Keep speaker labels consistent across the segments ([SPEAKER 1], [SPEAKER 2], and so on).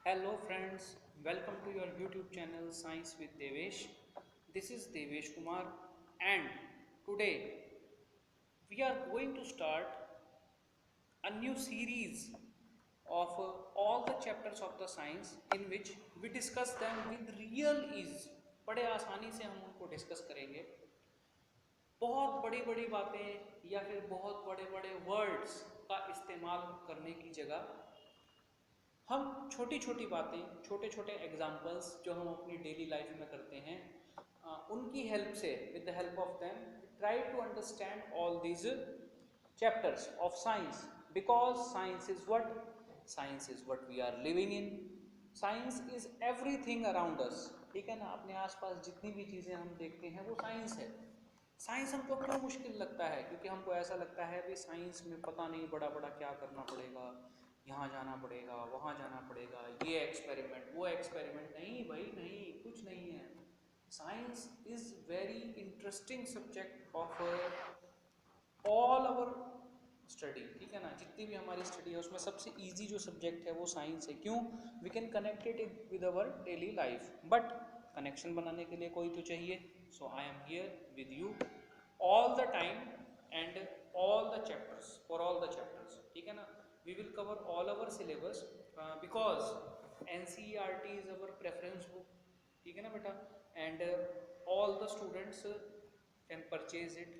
[SPEAKER 1] Hello friends, welcome to your YouTube channel Science with Devesh. This is Devesh Kumar and today we are going to start a new series of all the chapters of the science in which we discuss them with real ease. बड़े आसानी से हम उनको discuss करेंगे। बहुत बड़ी बड़ी बातें या फिर बहुत बड़े बड़े वर्ड्स का इस्तेमाल करने की जगह हम छोटी छोटी बातें, छोटे छोटे एग्जाम्पल्स जो हम अपनी डेली लाइफ में करते हैं, उनकी हेल्प से, with the help of them, try to understand all these chapters of science, because science is what we are living in, science is everything around us. ठीक है ना, अपने आसपास जितनी भी चीज़ें हम देखते हैं वो साइंस है। साइंस हमको क्यों मुश्किल लगता है? क्योंकि हमको ऐसा लगता है कि साइंस में पता नहीं बड़ा बड़ा क्या करना पड़ेगा, यहाँ जाना पड़ेगा, वहाँ जाना पड़ेगा, ये एक्सपेरिमेंट, वो एक्सपेरिमेंट। नहीं भाई, नहीं, कुछ नहीं है। Science is very interesting subject of all our study. ठीक है ना, जितनी भी हमारी स्टडी है उसमें सबसे इजी जो सब्जेक्ट है वो साइंस है। क्यों? We can connect it with our daily life, but connection बनाने के लिए कोई तो चाहिए। So I am here with you all the time and all the chapters, for all the chapters। ठीक है ना, we will cover all our syllabus because NCERT is our preference book। ठीक है ना बेटा, and all the students can purchase it।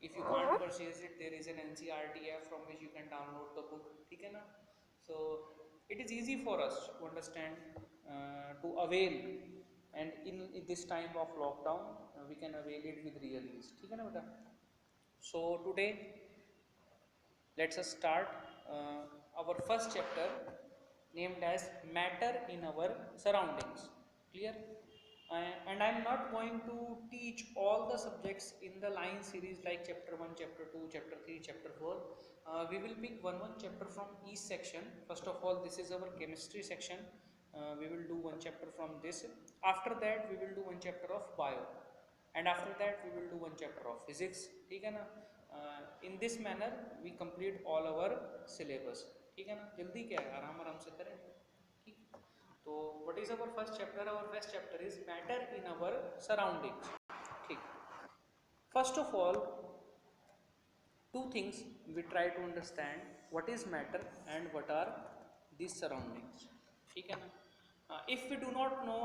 [SPEAKER 1] if you can't purchase it, there is an NCERT app from which you can download the book। ठीक है ना, so it is easy for us to understand, to avail, and in this time of lockdown we can avail it with real ease। ठीक है ना बेटा, so today let's us start our first chapter named as matter in our surroundings। Clear? And I'm not going to teach all the subjects in the line series like chapter 1, chapter 2, chapter 3, chapter 4। We will pick one chapter from each section। First of all, this is our chemistry section। We will do one chapter from this। After that we will do one chapter of bio, and after that we will do one chapter of physics। ठीक है ना, in this manner we complete all our syllabus। ठीक है ना, जल्दी क्या है, आराम आराम से करें। ठीक, तो what is our first chapter? Our first chapter is matter in our surroundings। ठीक, first of all, two things we try to understand: what is matter and what are these surroundings। ठीक है ना, if we do not know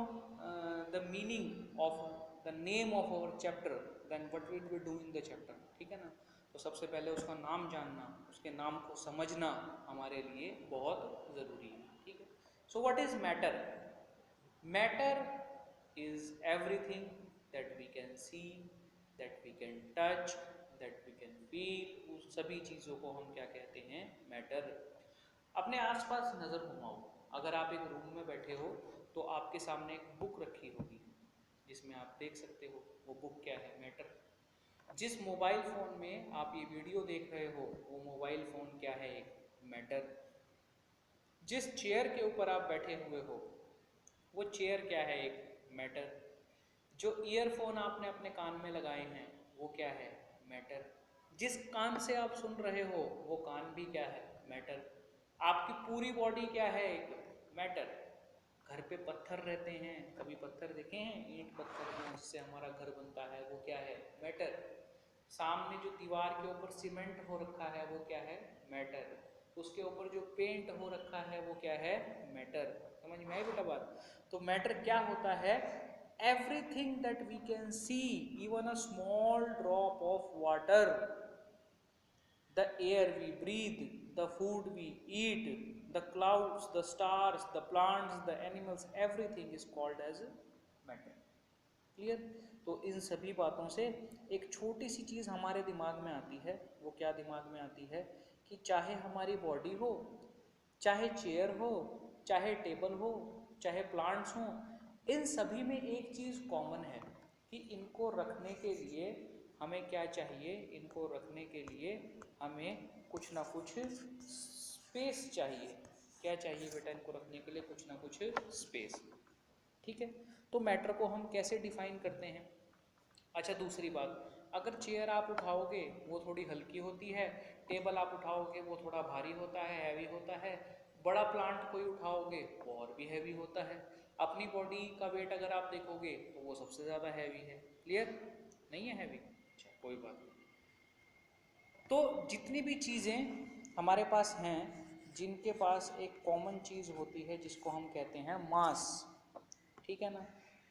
[SPEAKER 1] the meaning of the name of our chapter, then what will we do in the chapter? ठीक है ना, तो सबसे पहले उसका नाम जानना, उसके नाम को समझना हमारे लिए बहुत ज़रूरी है। ठीक है, so what is matter? Matter is everything that we can see, that we can touch, that we can feel। उस सभी चीज़ों को हम क्या कहते हैं? मैटर। अपने आसपास नज़र घुमाओ, अगर आप एक रूम में बैठे हो तो आपके सामने एक बुक रखी होगी जिसमें आप देख सकते हो, वो बुक क्या है? मैटर। जिस मोबाइल फ़ोन में आप ये वीडियो देख रहे हो वो मोबाइल फ़ोन क्या है? एक मैटर। जिस चेयर के ऊपर आप बैठे हुए हो वो चेयर क्या है? एक मैटर। जो ईयरफोन आपने अपने कान में लगाए हैं वो क्या है? मैटर। जिस कान से आप सुन रहे हो वो कान भी क्या है? मैटर। आपकी पूरी बॉडी क्या है? एक मैटर। घर पे पत्थर रहते हैं, कभी पत्थर देखे हैं? ईंट पत्थर हैं जिससे हमारा घर बनता है, वो क्या है? मैटर। सामने जो दीवार के ऊपर सीमेंट हो रखा है वो क्या है? मैटर। उसके ऊपर जो पेंट हो रखा है वो क्या है? मैटर। समझ में आई बेटा बात? तो मैटर क्या होता है? Everything that we can see, even a small drop of water, the air we breathe, the food we eat, the clouds, the stars, the plants, the animals, everything is called as matter। Clear? तो इन सभी बातों से एक छोटी सी चीज़ हमारे दिमाग में आती है। वो क्या दिमाग में आती है? कि चाहे हमारी बॉडी हो, चाहे चेयर हो, चाहे टेबल हो, चाहे प्लांट्स हों, इन सभी में एक चीज़ कॉमन है कि इनको रखने के लिए हमें क्या चाहिए? इनको रखने के लिए हमें कुछ ना कुछ स्पेस चाहिए। क्या चाहिए बेटा? इनको रखने के लिए कुछ ना कुछ स्पेस। ठीक है, तो मैटर को हम कैसे डिफाइन करते हैं? अच्छा, दूसरी बात, अगर चेयर आप उठाओगे वो थोड़ी हल्की होती है, टेबल आप उठाओगे वो थोड़ा भारी होता है, हैवी होता है। बड़ा प्लांट कोई उठाओगे वो और भी हैवी होता है। अपनी बॉडी का वेट अगर आप देखोगे तो वो सबसे ज़्यादा हैवी है। क्लियर? नहीं है हैवी? अच्छा, कोई बात नहीं। तो जितनी भी चीज़ें हमारे पास हैं, जिनके पास एक कॉमन चीज़ होती है जिसको हम कहते हैं मास, ठीक है ना,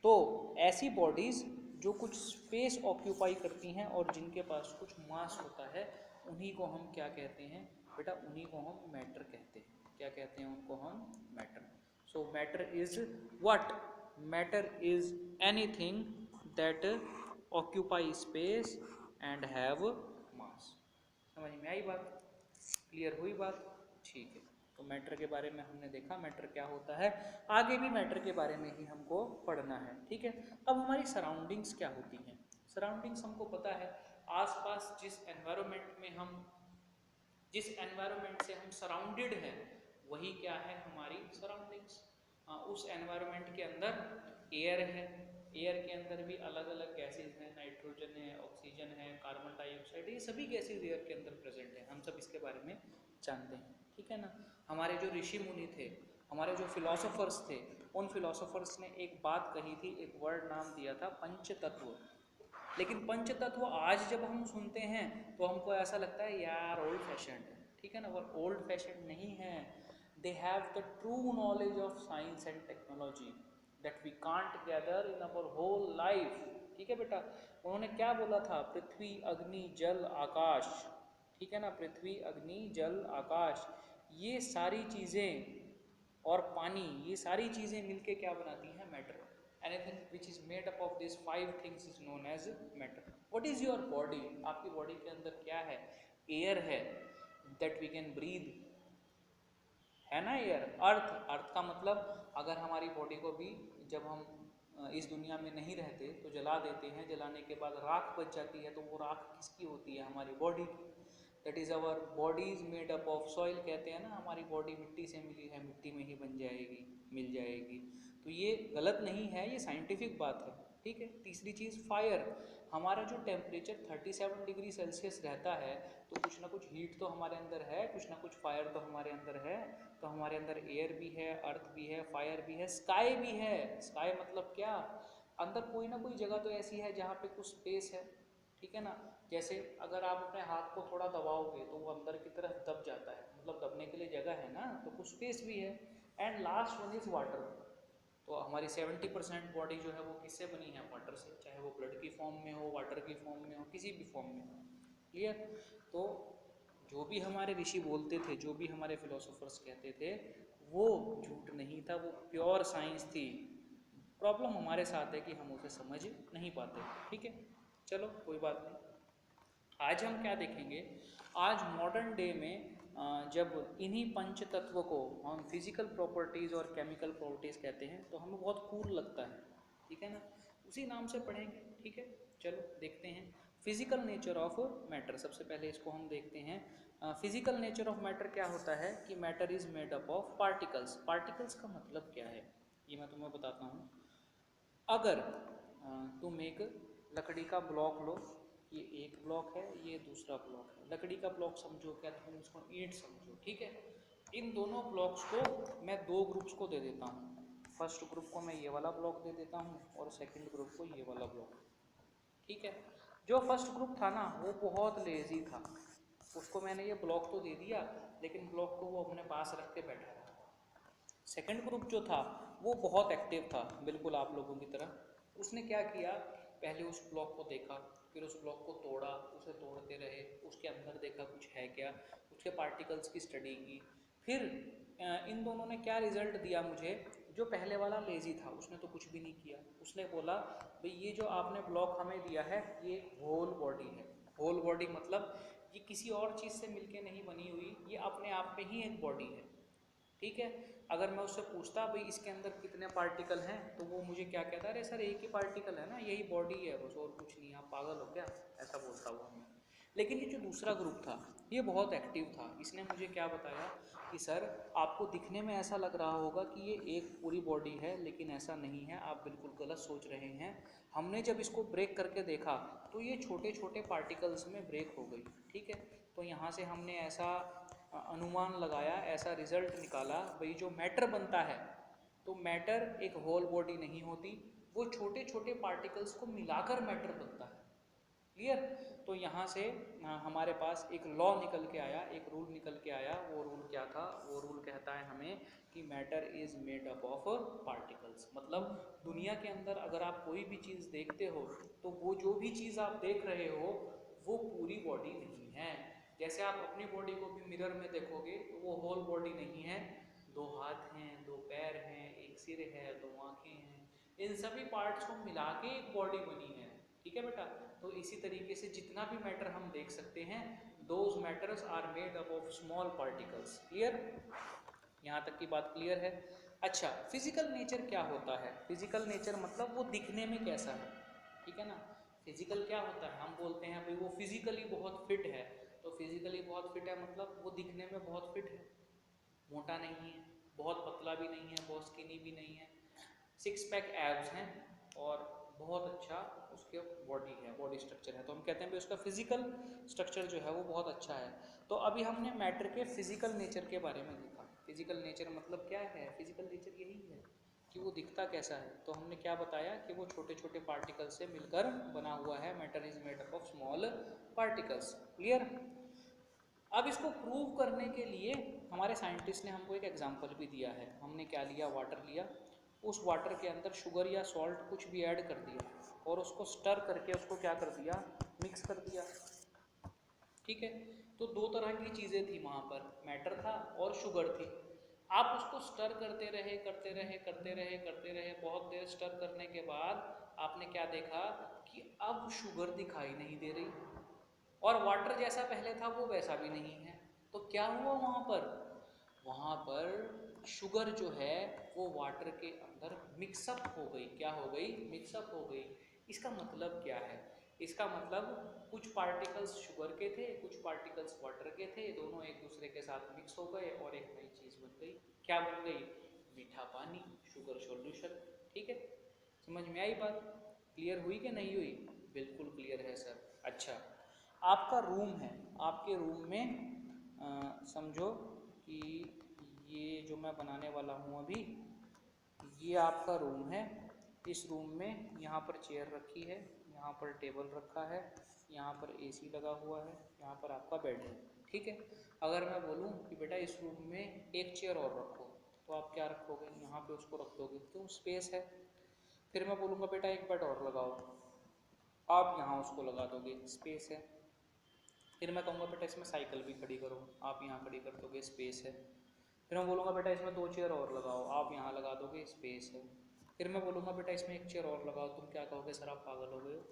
[SPEAKER 1] तो ऐसी बॉडीज़ जो कुछ स्पेस ऑक्यूपाई करती हैं और जिनके पास कुछ मास होता है, उन्हीं को हम क्या कहते हैं बेटा? उन्हीं को हम मैटर कहते हैं। क्या कहते हैं उनको हम? Matter. So matter is what? Matter is anything that occupy space and have मास। समझ में आई बात? क्लियर हुई बात? ठीक है। तो मैटर के बारे में हमने देखा मैटर क्या होता है। आगे भी मैटर के बारे में ही हमको पढ़ना है, ठीक है। अब हमारी सराउंडिंग्स क्या होती हैं? सराउंडिंग्स हमको पता है, आसपास जिस एनवायरनमेंट से हम सराउंडेड हैं वही क्या है? हमारी सराउंडिंग्स। उस एनवायरनमेंट के अंदर एयर है, एयर के अंदर भी अलग अलग गैसेज हैं, नाइट्रोजन है, ऑक्सीजन है, कार्बन डाइऑक्साइड, ये सभी गैसेज एयर के अंदर प्रेजेंट हैं। हम सब इसके बारे में जानते हैं, ठीक है ना। हमारे जो ऋषि मुनि थे, हमारे जो फिलोसोफर्स थे, उन फिलोसोफर्स ने एक बात कही थी, एक वर्ड नाम दिया था पंच तत्व। लेकिन पंच तत्व आज जब हम सुनते हैं तो हमको ऐसा लगता है यार ओल्ड फैशन्ड है, ठीक है ना। वो ओल्ड फैशन्ड नहीं है। They have the true knowledge of science and technology that we can't gather in our whole life, ठीक है बेटा। उन्होंने क्या बोला था? पृथ्वी, अग्नि, जल, आकाश, ठीक है ना। पृथ्वी, अग्नि, जल, आकाश, ये सारी चीज़ें और पानी, ये सारी चीज़ें मिलके क्या बनाती हैं? Matter. Anything which is made up of this five things is known as matter. What is your body? आपकी बॉडी के अंदर क्या है? एयर है, दैट वी कैन ब्रीद, है ना। एयर। अर्थ, अर्थ का मतलब अगर हमारी बॉडी को भी जब हम इस दुनिया में नहीं रहते तो जला देते हैं, जलाने के बाद राख बच जाती है, तो वो राख किसकी होती है? हमारी बॉडी की। That is our body is made up of soil, कहते हैं ना, हमारी बॉडी मिट्टी से मिली है, मिट्टी में ही बन जाएगी, मिल जाएगी। तो ये गलत नहीं है, ये साइंटिफिक बात है, ठीक है। तीसरी चीज़ फायर। हमारा जो टेम्परेचर 37 डिग्री सेल्सियस रहता है तो कुछ ना कुछ हीट तो हमारे अंदर है, कुछ ना कुछ फायर तो हमारे अंदर है। तो हमारे अंदर एयर भी है, अर्थ भी है, फायर भी है, स्काई भी है। स्काई मतलब क्या? अंदर कोई ना कोई जगह तो ऐसी है जहाँ पे कुछ स्पेस है, ठीक है ना। जैसे अगर आप अपने हाथ को थोड़ा दबाओगे तो वो अंदर की तरफ दब जाता है, मतलब दबने के लिए जगह है ना, तो कुछ स्पेस भी है। And last one is water. तो हमारी 70% बॉडी जो है वो किससे बनी है? वाटर से। चाहे वो ब्लड की फॉर्म में हो, वाटर की फॉर्म में हो, किसी भी फॉर्म में हो। क्लियर? तो जो भी हमारे ऋषि बोलते थे, जो भी हमारे फिलोसोफर्स कहते थे, वो झूठ नहीं था, वो प्योर साइंस थी। प्रॉब्लम हमारे साथ है कि हम उसे समझ नहीं पाते, ठीक है। चलो कोई बात नहीं। आज हम क्या देखेंगे? आज मॉडर्न डे में जब इन्हीं पंच तत्व को हम फिजिकल प्रॉपर्टीज़ और केमिकल प्रॉपर्टीज़ कहते हैं तो हमें बहुत कूल लगता है, ठीक है ना। उसी नाम से पढ़ेंगे, ठीक है। चलो देखते हैं फिजिकल नेचर ऑफ मैटर। सबसे पहले इसको हम देखते हैं। फिजिकल नेचर ऑफ मैटर क्या होता है कि matter is made up of particles. Particles का मतलब क्या है ये मैं तुम्हें बताता हूँ। अगर तुम एक लकड़ी का ब्लॉक लो, ये एक ब्लॉक है, ये दूसरा ब्लॉक है। लकड़ी का ब्लॉक समझो, क्या तुम इसको ईंट समझो, ठीक है। इन दोनों ब्लॉक्स को मैं दो ग्रुप्स को दे देता हूँ। फर्स्ट ग्रुप को मैं ये वाला ब्लॉक दे देता हूँ और सेकंड ग्रुप को ये वाला ब्लॉक, ठीक है। जो फर्स्ट ग्रुप था ना वो बहुत लेजी था, उसको मैंने ये ब्लॉक तो दे दिया लेकिन ब्लॉक को वो अपने पास रख के बैठा रहा। सेकंड ग्रुप जो था वो बहुत एक्टिव था, बिल्कुल आप लोगों की तरह। उसने क्या किया? पहले उस ब्लॉक को देखा, फिर उस ब्लॉक को तोड़ा, उसे तोड़ते रहे, उसके अंदर देखा कुछ है क्या, उसके पार्टिकल्स की स्टडी की। फिर इन दोनों ने क्या रिजल्ट दिया मुझे? जो पहले वाला लेजी था उसने तो कुछ भी नहीं किया, उसने बोला भाई ये जो आपने ब्लॉक हमें दिया है ये होल बॉडी है। होल बॉडी मतलब ये किसी और चीज़ से मिलके नहीं बनी हुई, ये अपने आप में ही एक बॉडी है, ठीक है। अगर मैं उससे पूछता भाई इसके अंदर कितने पार्टिकल हैं तो वो मुझे क्या कहता है? अरे सर एक ही पार्टिकल है ना, यही बॉडी है बस, और कुछ नहीं, आप पागल हो क्या? ऐसा बोलता वो हमें। लेकिन ये जो दूसरा ग्रुप था ये बहुत एक्टिव था। इसने मुझे क्या बताया कि सर आपको दिखने में ऐसा लग रहा होगा कि ये एक पूरी बॉडी है, लेकिन ऐसा नहीं है, आप बिल्कुल गलत सोच रहे हैं। हमने जब इसको ब्रेक करके देखा तो ये छोटे छोटे पार्टिकल्स में ब्रेक हो गई, ठीक है। तो यहाँ से हमने ऐसा अनुमान लगाया, ऐसा रिजल्ट निकाला भाई जो मैटर बनता है, तो मैटर एक होल बॉडी नहीं होती, वो छोटे छोटे पार्टिकल्स को मिलाकर मैटर बनता है। क्लियर? तो यहाँ से हमारे पास एक लॉ निकल के आया, एक रूल निकल के आया। वो रूल क्या था? वो रूल कहता है हमें कि matter is made up of particles. मतलब दुनिया के अंदर अगर आप कोई भी चीज़ देखते हो तो वो जो भी चीज़ आप देख रहे हो वो पूरी बॉडी नहीं है। जैसे आप अपनी बॉडी को भी मिरर में देखोगे तो वो होल बॉडी नहीं है, दो हाथ हैं, दो पैर हैं, एक सिर है, दो आँखें हैं, इन सभी पार्ट्स को मिला के एक बॉडी बनी है। ठीक है बेटा? तो इसी तरीके से जितना भी मैटर हम देख सकते हैं, those matters are made up of small particles. Clear? यहाँ तक की बात क्लियर है? अच्छा, फिजिकल नेचर क्या होता है? फिजिकल नेचर मतलब वो दिखने में कैसा है। ठीक है ना? फिजिकल क्या होता है? हम बोलते हैं भाई वो फिजिकली बहुत फिट है, तो फिजिकली बहुत फिट है मतलब वो दिखने में बहुत फिट है, मोटा नहीं है, बहुत पतला भी नहीं है, बहुत स्किनी भी नहीं है, 6 पैक एब्स हैं और बहुत अच्छा उसके बॉडी है, बॉडी स्ट्रक्चर है, तो हम कहते हैं भाई उसका फिजिकल स्ट्रक्चर जो है वो बहुत अच्छा है। तो अभी हमने मैटर के फिजिकल नेचर के बारे में देखा। फिजिकल नेचर मतलब क्या है? फिजिकल नेचर यही है कि वो दिखता कैसा है। तो हमने क्या बताया कि वो छोटे छोटे पार्टिकल से मिलकर बना हुआ है। Matter is made up of small particles. Clear? अब इसको प्रूव करने के लिए हमारे साइंटिस्ट ने हमको एक एग्जांपल भी दिया है। हमने क्या लिया? वाटर लिया, उस वाटर के अंदर शुगर या सॉल्ट कुछ भी ऐड कर दिया और उसको स्टर करके उसको क्या कर दिया? मिक्स कर दिया। ठीक है? तो दो तरह की चीज़ें थी वहाँ पर, मैटर था और शुगर थी। आप उसको स्टर करते रहे करते रहे करते रहे करते रहे, बहुत देर स्टर करने के बाद आपने क्या देखा कि अब शुगर दिखाई नहीं दे रही और वाटर जैसा पहले था वो वैसा भी नहीं है। तो क्या हुआ वहाँ पर? वहाँ पर शुगर जो है वो वाटर के अंदर मिक्सअप हो गई। क्या हो गई? मिक्सअप हो गई। इसका मतलब क्या है? इसका मतलब कुछ पार्टिकल्स शुगर के थे, कुछ पार्टिकल्स वाटर के थे, दोनों एक दूसरे के साथ मिक्स हो गए और एक नई चीज़ बन गई। क्या बन गई? मीठा पानी, शुगर सॉल्यूशन। ठीक है? समझ में आई बात? क्लियर हुई कि नहीं हुई? बिल्कुल क्लियर है सर। अच्छा, आपका रूम है, आपके रूम में समझो कि ये जो मैं बनाने वाला हूँ अभी, ये आपका रूम है। इस रूम में यहाँ पर चेयर रखी है, यहाँ पर टेबल रखा है, यहाँ पर एसी लगा हुआ है, यहाँ पर आपका बेड है। ठीक है? अगर मैं बोलूँ कि बेटा इस रूम में एक चेयर और रखो, तो आप क्या रखोगे? यहाँ पे उसको रख दोगे, क्यों? स्पेस है। फिर मैं बोलूँगा बेटा एक बेड और लगाओ, आप यहाँ उसको लगा दोगे, स्पेस है। फिर मैं कहूँगा बेटा इसमें साइकिल भी खड़ी करो, आप यहाँ खड़ी कर दोगे, स्पेस है। फिर मैं बोलूँगा बेटा इसमें 2 चेयर और लगाओ, आप यहाँ लगा दोगे, स्पेस है। फिर मैं बोलूँगा बेटा इसमें एक चेयर और लगाओ, तुम क्या कहोगे? सर आप पागल हो गए हो,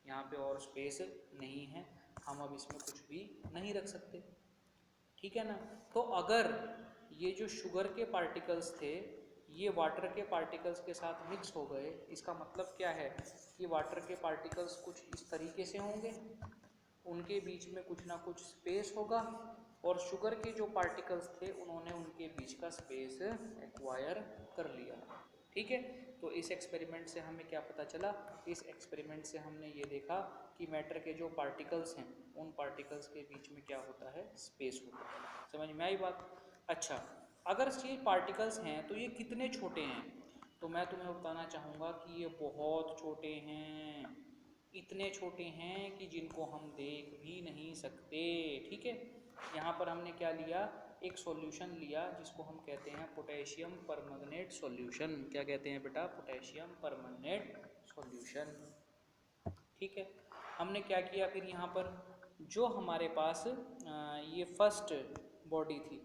[SPEAKER 1] यहाँ पे और स्पेस नहीं है, हम अब इसमें कुछ भी नहीं रख सकते। ठीक है ना? तो अगर ये जो शुगर के पार्टिकल्स थे ये वाटर के पार्टिकल्स के साथ मिक्स हो गए, इसका मतलब क्या है कि वाटर के पार्टिकल्स कुछ इस तरीके से होंगे, उनके बीच में कुछ ना कुछ स्पेस होगा और शुगर के जो पार्टिकल्स थे उन्होंने उनके बीच का स्पेस एक्वायर कर लिया। ठीक है? तो इस एक्सपेरिमेंट से हमें क्या पता चला? इस एक्सपेरिमेंट से हमने ये देखा कि मैटर के जो पार्टिकल्स हैं उन पार्टिकल्स के बीच में क्या होता है? स्पेस होता है। समझ में आई बात? अच्छा, अगर ये पार्टिकल्स हैं तो ये कितने छोटे हैं? तो मैं तुम्हें बताना चाहूँगा कि ये बहुत छोटे हैं, इतने छोटे हैं कि जिनको हम देख भी नहीं सकते। ठीक है? यहाँ पर हमने क्या लिया? एक सॉल्यूशन लिया जिसको हम कहते हैं पोटेशियम परमंगनेट सॉल्यूशन। क्या कहते हैं बेटा? Potassium permanganate solution. ठीक है? हमने क्या किया फिर यहाँ पर, जो हमारे पास ये फर्स्ट बॉडी थी,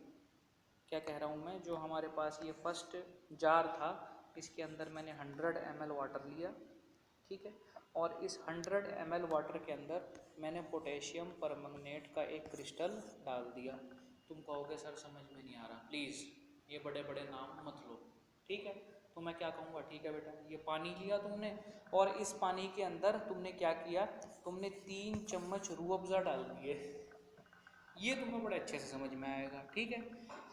[SPEAKER 1] क्या कह रहा हूँ मैं, जो हमारे पास ये फर्स्ट जार था, इसके अंदर मैंने 100 ml वाटर लिया। ठीक है? और इस 100 ml वाटर के अंदर मैंने पोटेशियम परमंगनेट का एक क्रिस्टल डाल दिया। तुम कहोगे सर समझ में नहीं आ रहा, प्लीज़ ये बड़े बड़े नाम मत लो। ठीक है? तो मैं क्या कहूँगा, ठीक है बेटा, ये पानी लिया तुमने और इस पानी के अंदर तुमने क्या किया? तुमने 3 चम्मच रूह अफ़ज़ा डाल दिए। ये तुम्हें बड़े अच्छे से समझ में आएगा। ठीक है?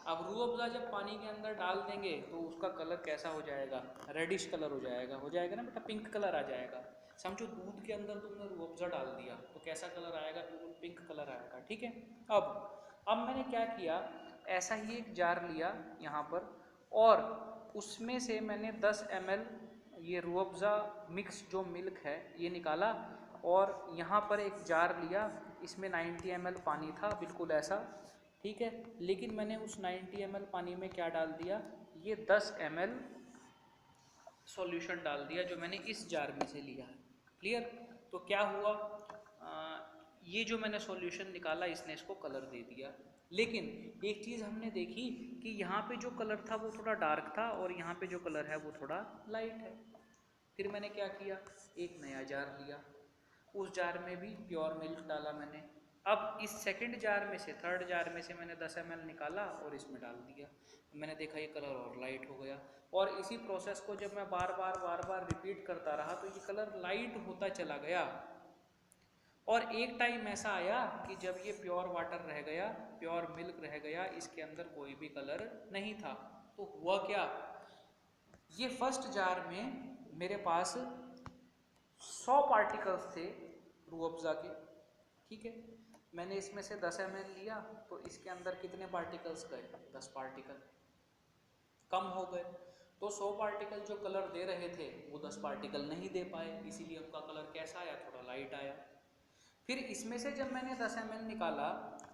[SPEAKER 1] अब रूह अफ़ज़ा जब पानी के अंदर डाल देंगे तो उसका कलर कैसा हो जाएगा? रेडिश कलर हो जाएगा। हो जाएगा ना बेटा? पिंक कलर आ जाएगा। समझो दूध के अंदर तुमने रूह अफ़ज़ा डाल दिया तो कैसा कलर आएगा? बिल्कुल पिंक कलर आएगा। ठीक है? अब अब मैंने क्या किया, ऐसा ही एक जार लिया यहाँ पर और उसमें से मैंने 10 ml ये रूह अफ़ज़ा मिक्स जो मिल्क है ये निकाला और यहाँ पर एक जार लिया, इसमें 90 ml पानी था बिल्कुल ऐसा, ठीक है। लेकिन मैंने उस 90 ml पानी में क्या डाल दिया, ये 10 ml सॉल्यूशन डाल दिया जो मैंने इस जार में से लिया है। क्लियर? तो क्या हुआ, ये जो मैंने सॉल्यूशन निकाला इसने इसको कलर दे दिया। लेकिन एक चीज़ हमने देखी कि यहाँ पे जो कलर था वो थोड़ा डार्क था और यहाँ पे जो कलर है वो थोड़ा लाइट है। फिर मैंने क्या किया, एक नया जार लिया, उस जार में भी प्योर मिल्क डाला मैंने। अब इस सेकंड जार में से, थर्ड जार में से मैंने 10 ml निकाला और इसमें डाल दिया। मैंने देखा ये कलर और लाइट हो गया और इसी प्रोसेस को जब मैं बार बार रिपीट करता रहा तो ये कलर लाइट होता चला गया। और एक टाइम ऐसा आया कि जब ये प्योर वाटर रह गया, प्योर मिल्क रह गया, इसके अंदर कोई भी कलर नहीं था। तो हुआ क्या, ये फर्स्ट जार में मेरे पास 100 पार्टिकल्स थे रूह अफ़ज़ा के, ठीक है। मैंने इसमें से 10 ml लिया तो इसके अंदर कितने पार्टिकल्स गए, 10 पार्टिकल कम हो गए। तो 100 पार्टिकल जो कलर दे रहे थे वो 10 पार्टिकल नहीं दे पाए, इसीलिए उनका कलर कैसा आया, थोड़ा लाइट आया। फिर इसमें से जब मैंने 10 ml निकाला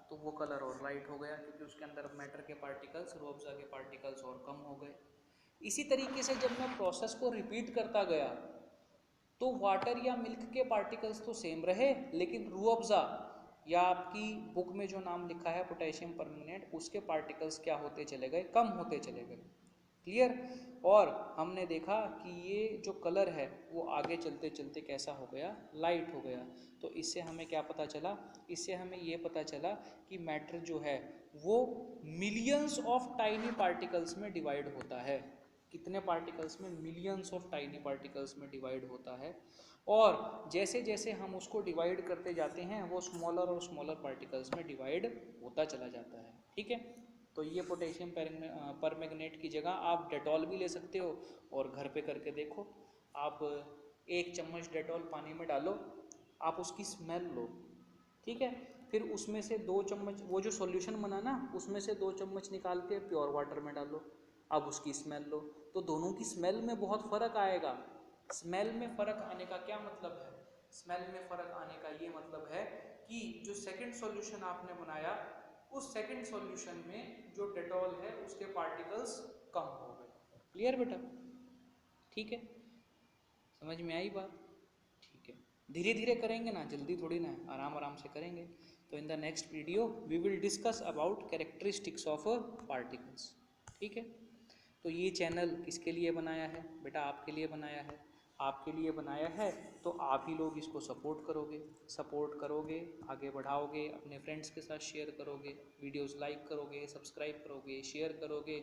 [SPEAKER 1] तो वो कलर और लाइट हो गया क्योंकि उसके अंदर मैटर के पार्टिकल्स, रूह अफ़ज़ा के पार्टिकल्स और कम हो गए। इसी तरीके से जब मैं प्रोसेस को रिपीट करता गया तो वाटर या मिल्क के पार्टिकल्स तो सेम रहे, लेकिन रूह अफ़ज़ा या आपकी बुक में जो नाम लिखा है पोटेशियम परमंगनेट, उसके पार्टिकल्स क्या होते चले गए, कम होते चले गए। क्लियर? और हमने देखा कि ये जो कलर है वो आगे चलते चलते कैसा हो गया, लाइट हो गया। तो इससे हमें क्या पता चला, इससे हमें ये पता चला कि मैटर जो है वो मिलियंस ऑफ टाइनी पार्टिकल्स में डिवाइड होता है। कितने पार्टिकल्स में, मिलियंस ऑफ टाइनी पार्टिकल्स में डिवाइड होता है। और जैसे जैसे हम उसको डिवाइड करते जाते हैं वो स्मॉलर और स्मॉलर पार्टिकल्स में डिवाइड होता चला जाता है, ठीक है। तो ये पोटेशियम परमैंगनेट की जगह आप डेटॉल भी ले सकते हो और घर पे करके देखो। आप 1 चम्मच डेटॉल पानी में डालो, आप उसकी स्मेल लो, ठीक है। फिर उसमें से 2 चम्मच वो जो सॉल्यूशन बना ना, उसमें से 2 चम्मच निकाल के प्योर वाटर में डालो, अब उसकी स्मेल लो, तो दोनों की स्मेल में बहुत फ़र्क आएगा। स्मेल में फ़र्क आने का क्या मतलब है, स्मेल में फ़र्क आने का ये मतलब है कि जो सेकंड सॉल्यूशन आपने बनाया उस सेकंड सॉल्यूशन में जो डेटॉल है उसके पार्टिकल्स कम हो गए। क्लियर बेटा? ठीक है, समझ में आई बात? ठीक है, धीरे धीरे करेंगे ना, जल्दी थोड़ी ना, आराम आराम से करेंगे। तो in the next video we will discuss about characteristics of particles, ठीक है। तो ये चैनल किसके लिए बनाया है बेटा, आपके लिए बनाया है। आपके लिए बनाया है तो आप ही लोग इसको सपोर्ट करोगे, आगे बढ़ाओगे, अपने फ्रेंड्स के साथ शेयर करोगे, वीडियोस लाइक करोगे, सब्सक्राइब करोगे, शेयर करोगे,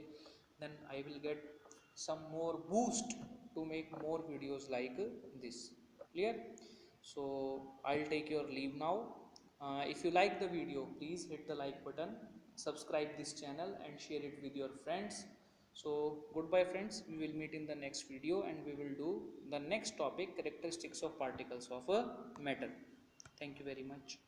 [SPEAKER 1] then I will get some more boost to make more videos like this. Clear? So I'll take your leave now. If you like the video, please hit the like button, subscribe this channel and share it with your friends. So goodbye friends, we will meet in the next video and we will do the next topic, characteristics of particles of a matter. Thank you very much.